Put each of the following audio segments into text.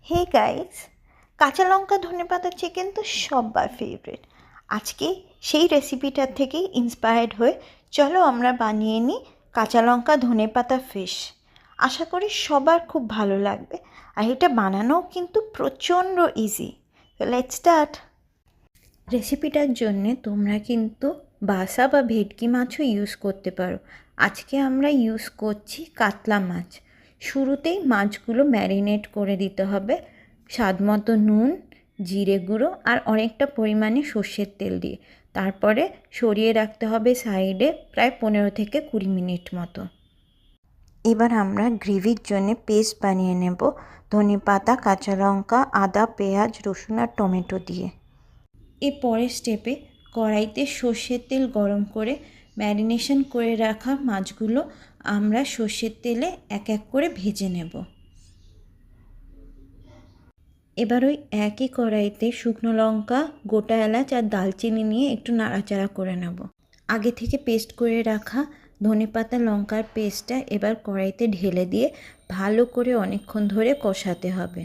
Hey guys, কাঁচা লঙ্কা ধনেপাতা chicken তো সবার ফেভারিট। আজকে সেই রেসিপিটার থেকেই ইন্সপায়ার্ড হয়ে চলো আমরা বানিয়ে নিই কাঁচা লঙ্কা ধনেপাতা ফিশ। আশা করি সবার খুব ভালো লাগবে, আর এটা বানানোও কিন্তু প্রচণ্ড ইজি। তো লেটস স্টার্ট। রেসিপিটার জন্যে তোমরা কিন্তু বাসা বা ভেটকি মাছও ইউজ করতে পারো। আজকে আমরা ইউজ করছি কাতলা মাছ। শুরুতেই মাছগুলো ম্যারিনেট করে দিতে হবে স্বাদ মতো নুন, জিরে গুঁড়ো আর অনেকটা পরিমাণে সর্ষের তেল দিয়ে। তারপরে সরিয়ে রাখতে হবে সাইডে প্রায় 15 থেকে 20 মিনিট মতো। এবার আমরা গ্রেভির জন্য পেস্ট বানিয়ে নেব ধনেপাতা, কাঁচা লঙ্কা, আদা, পেঁয়াজ, রসুন আর টমেটো দিয়ে। এর পরের স্টেপে কড়াইতে সর্ষের তেল গরম করে ম্যারিনেশন করে রাখা মাছগুলো আমরা সর্ষের তেলে এক এক করে ভেজে নেব। এবার ওই একই কড়াইতে শুকনো লঙ্কা, গোটা এলাচ আর দালচিনি নিয়ে একটু নাড়াচাড়া করে নেব। আগে থেকে পেস্ট করে রাখা ধনেপাতা লঙ্কার পেস্টটা এবার কড়াইতে ঢেলে দিয়ে ভালো করে অনেকক্ষণ ধরে কষাতে হবে।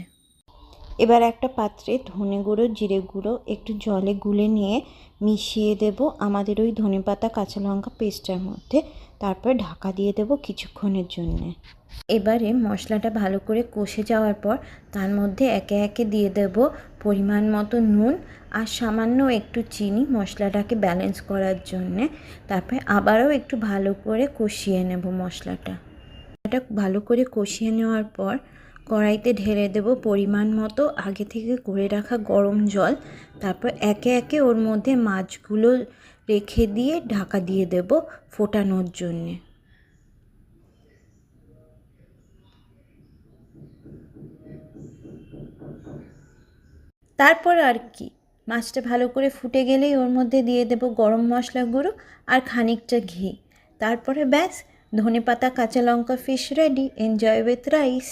এবার একটা পাত্রে ধনে গুঁড়ো, জিরে গুঁড়ো একটু জলে গুলে নিয়ে মিশিয়ে দেব আমাদের ওই ধনেপাতা কাঁচা লঙ্কা পেস্টটার মধ্যে। তারপর ঢাকা দিয়ে দেব কিছুক্ষণের জন্যে। এবারে মশলাটা ভালো করে কষে যাওয়ার পর তার মধ্যে একে একে দিয়ে দেব পরিমাণ মতো নুন আর সামান্য একটু চিনি মশলাটাকে ব্যালেন্স করার জন্যে। তারপরে আবারও একটু ভালো করে কষিয়ে নেব মশলাটা। এটা ভালো করে কষিয়ে নেওয়ার পর কড়াইতে ঢেলে দেব পরিমাণ মতো আগে থেকে করে রাখা গরম জল। তারপর একে একে ওর মধ্যে মাছগুলো রেখে দিয়ে ঢাকা দিয়ে দেব ফোটানোর জন্যে। তারপর আর কি, মাছটা ভালো করে ফুটে গেলেই ওর মধ্যে দিয়ে দেব গরম মশলা গুঁড়ো আর খানিকটা ঘি। তারপরে ব্যাস, ধনেপাতা কাঁচা লঙ্কা fish ready. Enjoy with rice.